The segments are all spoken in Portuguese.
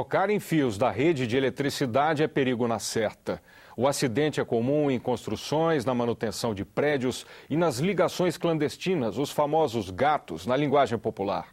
Tocar em fios da rede de eletricidade é perigo na certa. O acidente é comum em construções, na manutenção de prédios e nas ligações clandestinas, os famosos gatos, na linguagem popular.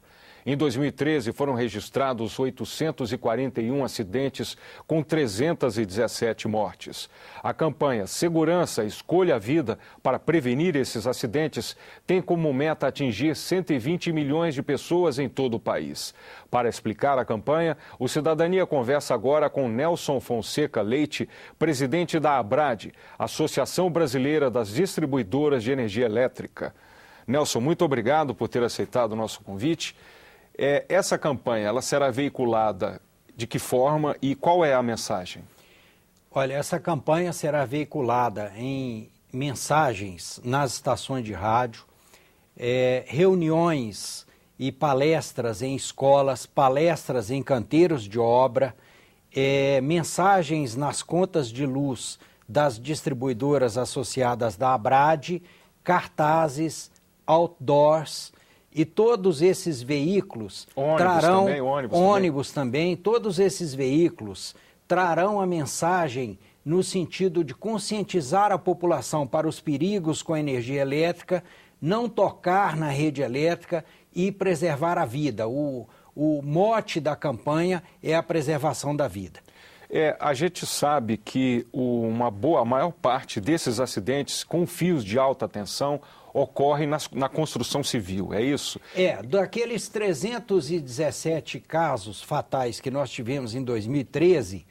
Em 2013, foram registrados 841 acidentes, com 317 mortes. A campanha Segurança, Escolha a Vida, para prevenir esses acidentes, tem como meta atingir 120 milhões de pessoas em todo o país. Para explicar a campanha, o Cidadania conversa agora com Nelson Fonseca Leite, presidente da ABRAD, Associação Brasileira das Distribuidoras de Energia Elétrica. Nelson, muito obrigado por ter aceitado o nosso convite. Essa campanha, ela será veiculada de que forma e qual é a mensagem? Olha, essa campanha será veiculada em mensagens nas estações de rádio, reuniões e palestras em escolas, palestras em canteiros de obra, mensagens nas contas de luz das distribuidoras associadas da ABRAD, cartazes, outdoors. E todos esses veículos trarão, ônibus também, todos esses veículos trarão a mensagem no sentido de conscientizar a população para os perigos com a energia elétrica, não tocar na rede elétrica e preservar a vida. O mote da campanha é a preservação da vida. A gente sabe que a maior parte desses acidentes com fios de alta tensão ocorre na construção civil, é isso? Daqueles 317 casos fatais que nós tivemos em 2013,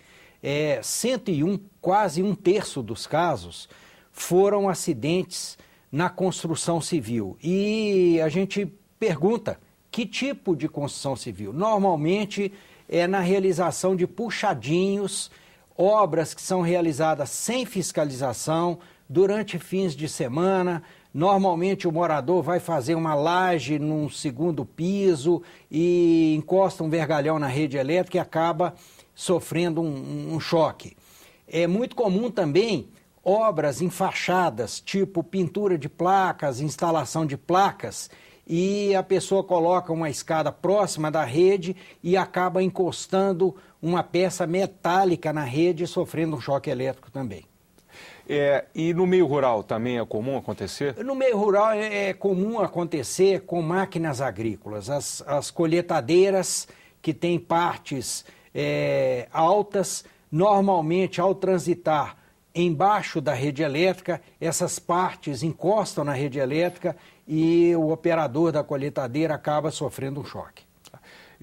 101, quase um terço dos casos, foram acidentes na construção civil. E a gente pergunta, que tipo de construção civil? Normalmente é na realização de puxadinhos, obras que são realizadas sem fiscalização, durante fins de semana. Normalmente o morador vai fazer uma laje num segundo piso e encosta um vergalhão na rede elétrica e acaba sofrendo um choque. É muito comum também obras em fachadas, tipo pintura de placas, instalação de placas, e a pessoa coloca uma escada próxima da rede e acaba encostando uma peça metálica na rede e sofrendo um choque elétrico também. E no meio rural também é comum acontecer? No meio rural é comum acontecer com máquinas agrícolas. As colheitadeiras que têm partes altas, normalmente ao transitar embaixo da rede elétrica, essas partes encostam na rede elétrica e o operador da colheitadeira acaba sofrendo um choque.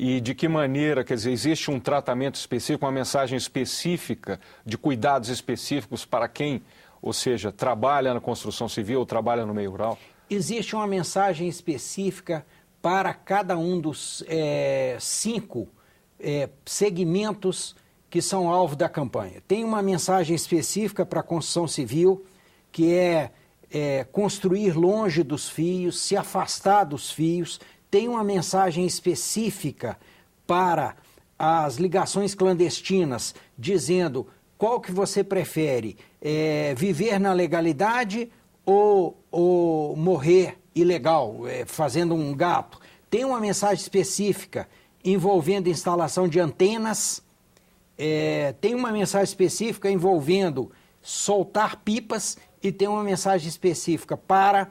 E de que maneira, quer dizer, existe um tratamento específico, uma mensagem específica de cuidados específicos para quem, ou seja, trabalha na construção civil ou trabalha no meio rural? Existe uma mensagem específica para cada um dos 5 segmentos que são alvo da campanha. Tem uma mensagem específica para a construção civil, que é construir longe dos fios, se afastar dos fios. Tem uma mensagem específica para as ligações clandestinas, dizendo qual que você prefere, viver na legalidade ou morrer ilegal, fazendo um gato. Tem uma mensagem específica envolvendo instalação de antenas, tem uma mensagem específica envolvendo soltar pipas e tem uma mensagem específica para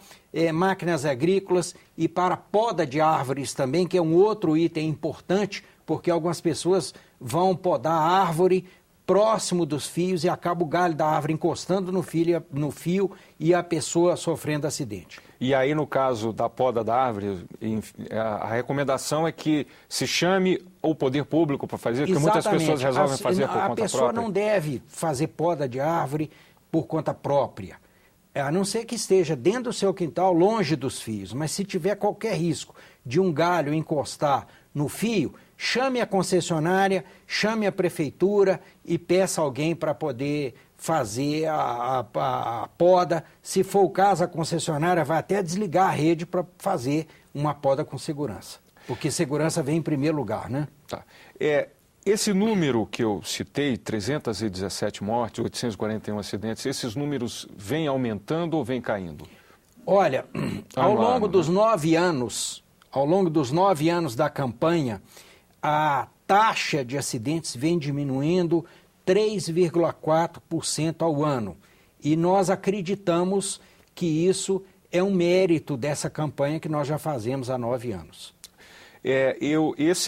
máquinas agrícolas e para poda de árvores também, que é um outro item importante, porque algumas pessoas vão podar a árvore próximo dos fios e acaba o galho da árvore encostando no fio e a pessoa sofrendo acidente. E aí, no caso da poda da árvore, a recomendação é que se chame o poder público para fazer, porque muitas pessoas resolvem fazer por conta própria. A pessoa não deve fazer poda de árvore por conta própria, a não ser que esteja dentro do seu quintal, longe dos fios. Mas se tiver qualquer risco de um galho encostar no fio, chame a concessionária, chame a prefeitura e peça alguém para poder fazer a poda. Se for o caso, a concessionária vai até desligar a rede para fazer uma poda com segurança, porque segurança vem em primeiro lugar, né? Tá. Esse número que eu citei, 317 mortes, 841 acidentes, esses números vêm aumentando ou vêm caindo? Olha, ao longo dos 9 anos da campanha, a taxa de acidentes vem diminuindo 3,4% ao ano. E nós acreditamos que isso é um mérito dessa campanha que nós já fazemos há 9 anos.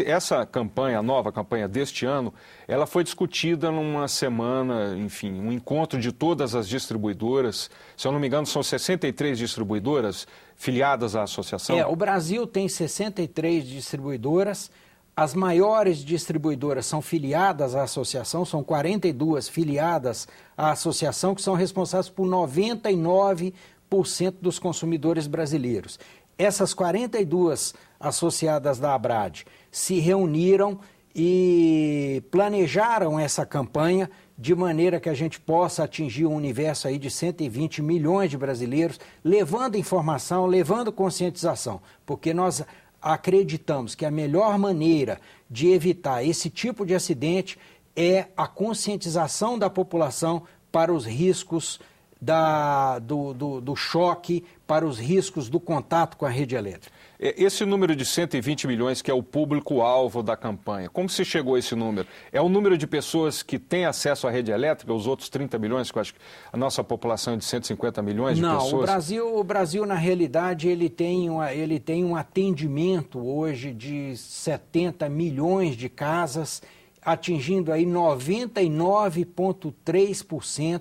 Essa campanha, a nova campanha deste ano, ela foi discutida numa semana, enfim, um encontro de todas as distribuidoras. Se eu não me engano, são 63 distribuidoras filiadas à associação? O Brasil tem 63 distribuidoras. As maiores distribuidoras são filiadas à associação, são 42 filiadas à associação, que são responsáveis por 99% dos consumidores brasileiros. Essas 42 associadas da ABRAD se reuniram e planejaram essa campanha de maneira que a gente possa atingir um universo aí de 120 milhões de brasileiros, levando informação, levando conscientização, porque nós acreditamos que a melhor maneira de evitar esse tipo de acidente é a conscientização da população para os riscos do choque, para os riscos do contato com a rede elétrica. Esse número de 120 milhões, que é o público-alvo da campanha, como se chegou a esse número? É o número de pessoas que têm acesso à rede elétrica, os outros 30 milhões, que eu acho que a nossa população é de 150 milhões de pessoas? Não, o Brasil, na realidade, ele tem um atendimento hoje de 70 milhões de casas, atingindo aí 99,3%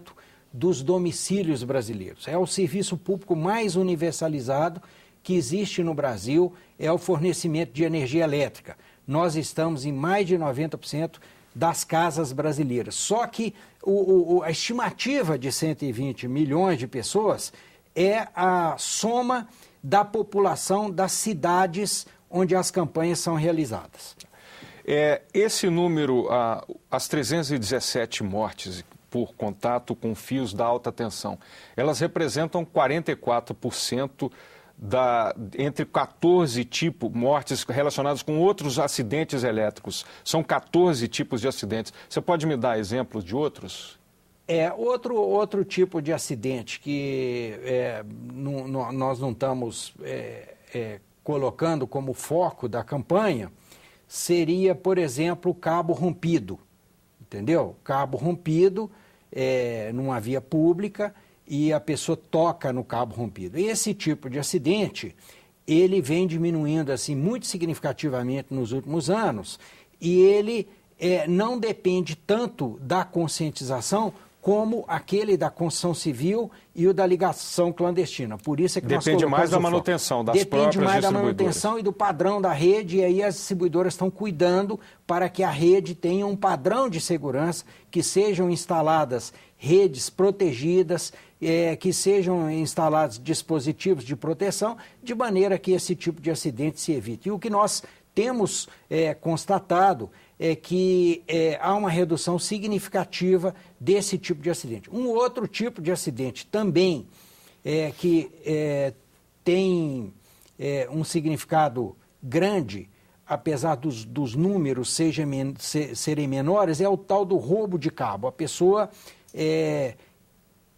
dos domicílios brasileiros. É o serviço público mais universalizado que existe no Brasil, é o fornecimento de energia elétrica. Nós estamos em mais de 90% das casas brasileiras. Só que a estimativa de 120 milhões de pessoas é a soma da população das cidades onde as campanhas são realizadas. Esse número, as 317 mortes por contato com fios da alta tensão, elas representam 44% entre 14 tipos mortes relacionadas com outros acidentes elétricos. São 14 tipos de acidentes. Você pode me dar exemplos de outros? Outro tipo de acidente que nós não estamos colocando como foco da campanha seria, por exemplo, o cabo rompido. Entendeu? Cabo rompido numa via pública e a pessoa toca no cabo rompido. Esse tipo de acidente, ele vem diminuindo assim muito significativamente nos últimos anos e ele não depende tanto da conscientização como aquele da construção civil e o da ligação clandestina. Por isso é que depende mais da manutenção das próprias distribuidoras. Depende mais da manutenção e do padrão da rede, e aí as distribuidoras estão cuidando para que a rede tenha um padrão de segurança, que sejam instaladas redes protegidas, que sejam instalados dispositivos de proteção, de maneira que esse tipo de acidente se evite. E o que nós temos constatado é que há uma redução significativa desse tipo de acidente. Um outro tipo de acidente também que tem um significado grande, apesar dos números serem menores, é o tal do roubo de cabo. A pessoa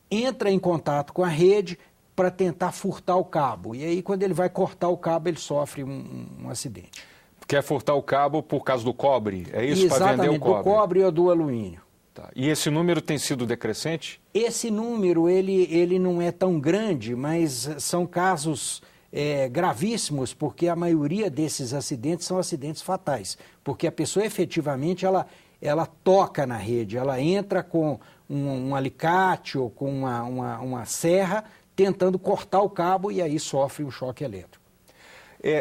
entra em contato com a rede para tentar furtar o cabo. E aí, quando ele vai cortar o cabo, ele sofre um acidente. Quer furtar o cabo por causa do cobre? É isso, para vender o cobre? Exatamente, do cobre ou do alumínio. Tá. E esse número tem sido decrescente? Esse número, ele não é tão grande, mas são casos gravíssimos, porque a maioria desses acidentes são acidentes fatais. Porque a pessoa, efetivamente, ela toca na rede, ela entra com um alicate ou com uma serra, tentando cortar o cabo e aí sofre um choque elétrico.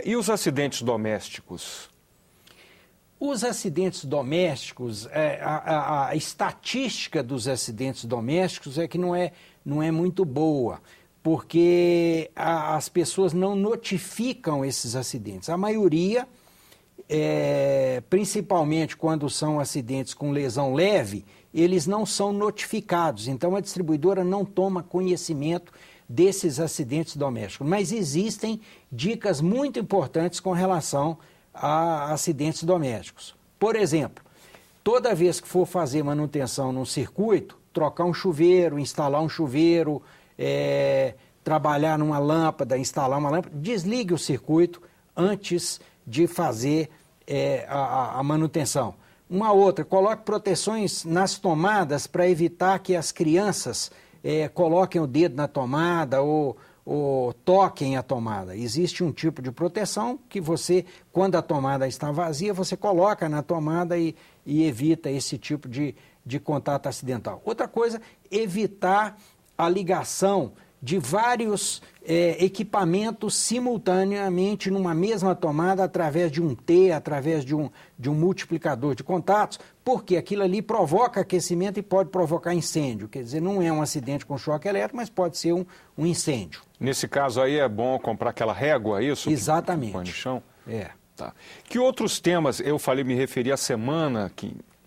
E os acidentes domésticos? Os acidentes domésticos, a estatística dos acidentes domésticos é que não é muito boa, porque as pessoas não notificam esses acidentes. A maioria, principalmente quando são acidentes com lesão leve, eles não são notificados. Então a distribuidora não toma conhecimento desses acidentes domésticos. Mas existem dicas muito importantes com relação a acidentes domésticos. Por exemplo, toda vez que for fazer manutenção num circuito, trocar um chuveiro, instalar um chuveiro, trabalhar numa lâmpada, instalar uma lâmpada, desligue o circuito antes de fazer a manutenção. Uma outra, coloque proteções nas tomadas para evitar que as crianças coloquem o dedo na tomada ou toquem a tomada. Existe um tipo de proteção que você, quando a tomada está vazia, você coloca na tomada e evita esse tipo de contato acidental. Outra coisa, evitar a ligação de vários equipamentos simultaneamente numa mesma tomada através de um T, através de um multiplicador de contatos, porque aquilo ali provoca aquecimento e pode provocar incêndio. Quer dizer, não é um acidente com choque elétrico, mas pode ser um incêndio. Nesse caso aí é bom comprar aquela régua, é isso? Exatamente. Que põe no chão? Tá. Que outros temas, eu me referi à semana,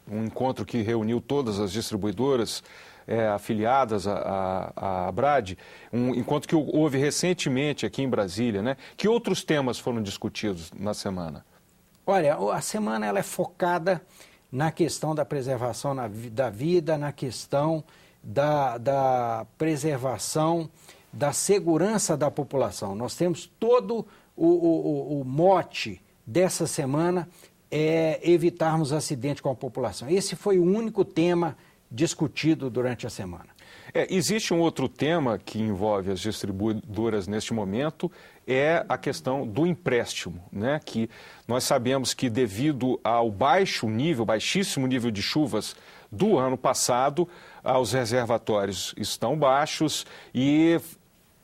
um encontro que reuniu todas as distribuidoras afiliadas à ABRAD, um encontro que houve recentemente aqui em Brasília, né? Que outros temas foram discutidos na semana? Olha, a semana ela é focada na questão da preservação da vida, na questão da preservação da segurança da população. Nós temos todo o mote dessa semana evitarmos acidentes com a população. Esse foi o único tema discutido durante a semana. Existe um outro tema que envolve as distribuidoras neste momento, é a questão do empréstimo, né? Que nós sabemos que devido ao baixíssimo nível de chuvas do ano passado, os reservatórios estão baixos e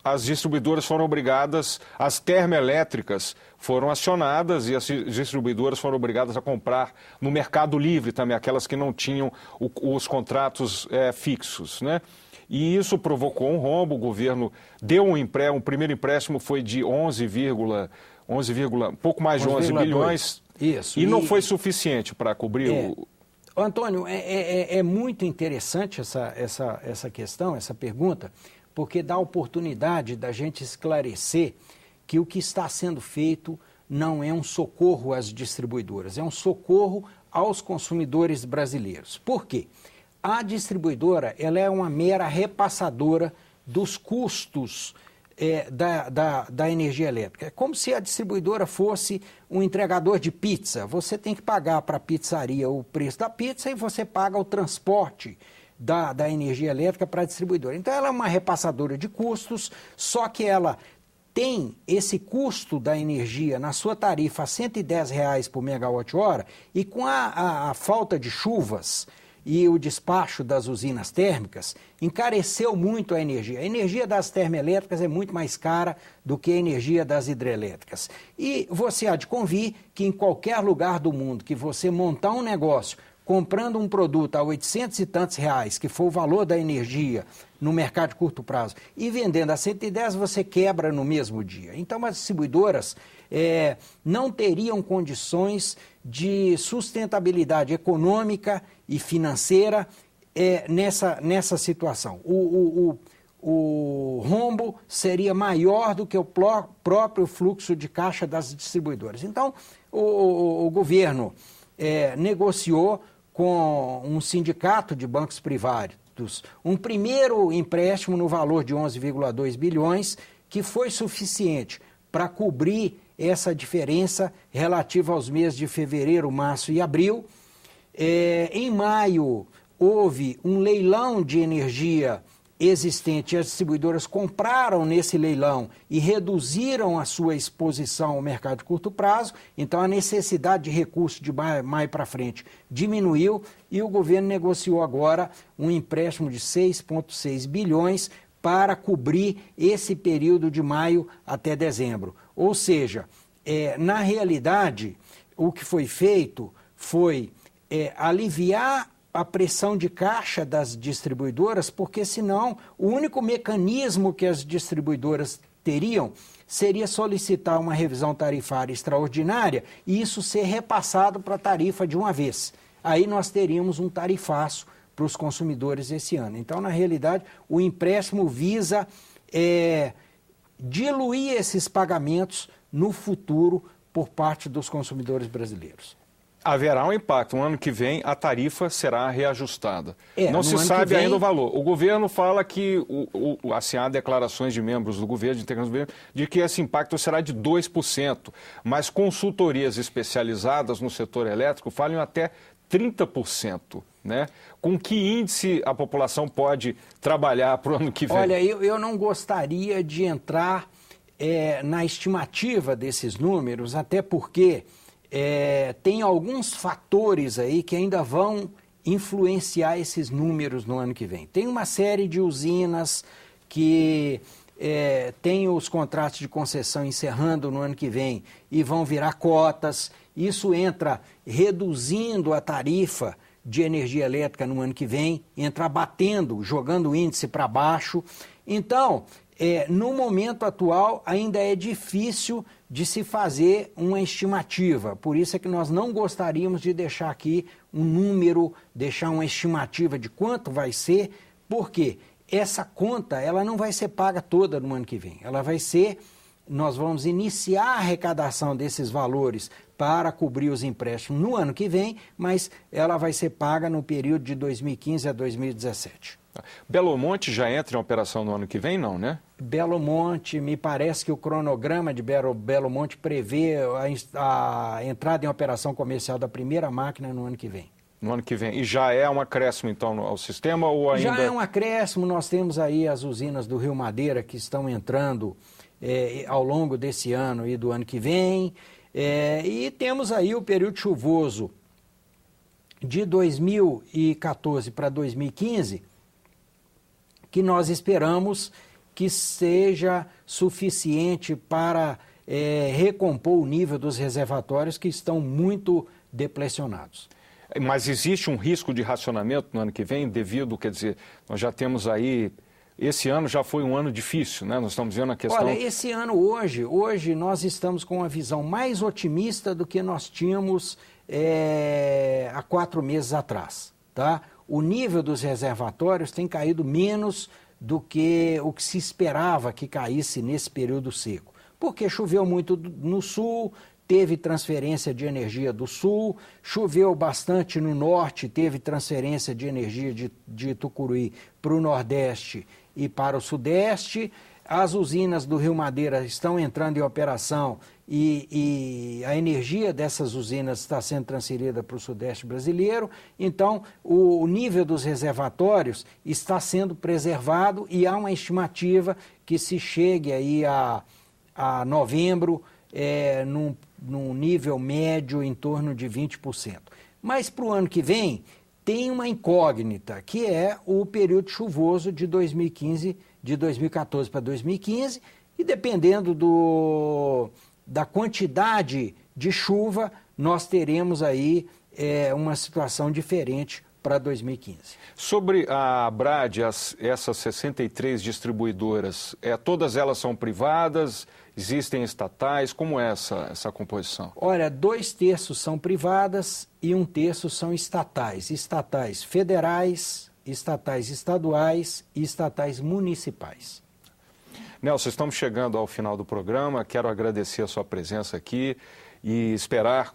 as distribuidoras foram obrigadas, as termoelétricas foram acionadas e as distribuidoras foram obrigadas a comprar no Mercado Livre também, aquelas que não tinham os contratos fixos, né? E isso provocou um rombo, o governo deu um primeiro empréstimo foi de pouco mais de 11 bilhões. Isso. E não foi suficiente para cobrir o... Antônio, é muito interessante essa questão, essa pergunta, porque dá a oportunidade da gente esclarecer que o que está sendo feito não é um socorro às distribuidoras, é um socorro aos consumidores brasileiros. Por quê? A distribuidora ela é uma mera repassadora dos custos da energia elétrica. É como se a distribuidora fosse um entregador de pizza. Você tem que pagar para a pizzaria o preço da pizza e você paga o transporte da energia elétrica para a distribuidora. Então, ela é uma repassadora de custos, só que ela tem esse custo da energia na sua tarifa a R$ 110 por megawatt-hora e com a falta de chuvas e o despacho das usinas térmicas, encareceu muito a energia. A energia das termoelétricas é muito mais cara do que a energia das hidrelétricas. E você há de convir que em qualquer lugar do mundo que você montar um negócio comprando um produto a 800 e tantos reais, que for o valor da energia no mercado de curto prazo, e vendendo a 110, você quebra no mesmo dia. Então, as distribuidoras não teriam condições de sustentabilidade econômica e financeira nessa situação. O rombo seria maior do que o próprio fluxo de caixa das distribuidoras. Então, o governo negociou com um sindicato de bancos privados um primeiro empréstimo no valor de 11,2 bilhões, que foi suficiente para cobrir essa diferença relativa aos meses de fevereiro, março e abril. Em maio, houve um leilão de energia existente. As distribuidoras compraram nesse leilão e reduziram a sua exposição ao mercado de curto prazo. Então, a necessidade de recursos de maio para frente diminuiu e o governo negociou agora um empréstimo de 6,6 bilhões para cobrir esse período de maio até dezembro. Ou seja, na realidade, o que foi feito foi aliviar a pressão de caixa das distribuidoras, porque senão o único mecanismo que as distribuidoras teriam seria solicitar uma revisão tarifária extraordinária e isso ser repassado para a tarifa de uma vez. Aí nós teríamos um tarifaço para os consumidores esse ano. Então, na realidade, o empréstimo visa diluir esses pagamentos no futuro por parte dos consumidores brasileiros. Haverá um impacto. No ano que vem, a tarifa será reajustada. Não se ano sabe que vem... ainda o valor. O governo fala que, assim, há declarações de membros do governo, de integrantes do governo, de que esse impacto será de 2%. Mas consultorias especializadas no setor elétrico falam em até 30%. Né? Com que índice a população pode trabalhar para o ano que vem? Olha, eu não gostaria de entrar na estimativa desses números, até porque tem alguns fatores aí que ainda vão influenciar esses números no ano que vem. Tem uma série de usinas que tem os contratos de concessão encerrando no ano que vem e vão virar cotas. Isso entra reduzindo a tarifa de energia elétrica no ano que vem, entra batendo, jogando o índice para baixo. Então, no momento atual, ainda é difícil de se fazer uma estimativa. Por isso é que nós não gostaríamos de deixar aqui um número, deixar uma estimativa de quanto vai ser, porque essa conta ela não vai ser paga toda no ano que vem. Ela vai ser, nós vamos iniciar a arrecadação desses valores para cobrir os empréstimos no ano que vem, mas ela vai ser paga no período de 2015 a 2017. Belo Monte já entra em operação no ano que vem, não, né? Belo Monte, me parece que o cronograma de Belo Monte prevê a entrada em operação comercial da primeira máquina no ano que vem. No ano que vem. E já é um acréscimo, então, ao sistema ou ainda... Já é um acréscimo. Nós temos aí as usinas do Rio Madeira que estão entrando ao longo desse ano e do ano que vem. E temos aí o período chuvoso de 2014 para 2015, que nós esperamos que seja suficiente para recompor o nível dos reservatórios que estão muito deplecionados. Mas existe um risco de racionamento no ano que vem devido, quer dizer, nós já temos aí... Esse ano já foi um ano difícil, né? Nós estamos vendo a questão... Olha, esse ano hoje nós estamos com uma visão mais otimista do que nós tínhamos há 4 meses atrás, tá? O nível dos reservatórios tem caído menos do que o que se esperava que caísse nesse período seco. Porque choveu muito no sul, teve transferência de energia do sul, choveu bastante no norte, teve transferência de energia de Tucuruí para o nordeste e para o sudeste. As usinas do Rio Madeira estão entrando em operação e a energia dessas usinas está sendo transferida para o sudeste brasileiro. Então, o nível dos reservatórios está sendo preservado e há uma estimativa que se chegue aí a novembro num nível médio em torno de 20%. Mas para o ano que vem tem uma incógnita, que é o período chuvoso de 2015, de 2014 para 2015, e dependendo da quantidade de chuva, nós teremos aí uma situação diferente para 2015. Sobre a Abrade, essas 63 distribuidoras, todas elas são privadas, existem estatais, como é essa composição? Olha, 2/3 são privadas e 1/3 são estatais. Estatais federais, estatais estaduais e estatais municipais. Nelson, estamos chegando ao final do programa, quero agradecer a sua presença aqui e esperar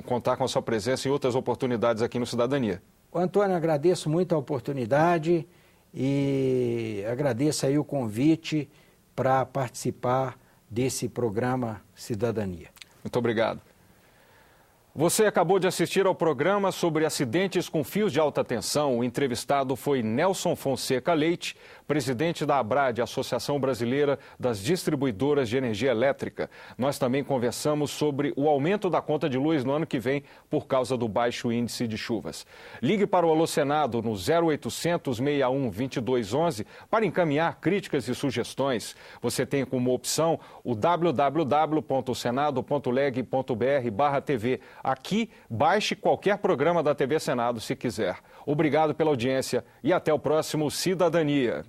contar com a sua presença em outras oportunidades aqui no Cidadania. Antônio, agradeço muito a oportunidade e agradeço aí o convite para participar desse programa Cidadania. Muito obrigado. Você acabou de assistir ao programa sobre acidentes com fios de alta tensão. O entrevistado foi Nelson Fonseca Leite, presidente da Abrade, Associação Brasileira das Distribuidoras de Energia Elétrica. Nós também conversamos sobre o aumento da conta de luz no ano que vem por causa do baixo índice de chuvas. Ligue para o Alô Senado no 0800 61 2211 para encaminhar críticas e sugestões. Você tem como opção o www.senado.leg.br/TV. Aqui, baixe qualquer programa da TV Senado se quiser. Obrigado pela audiência e até o próximo Cidadania.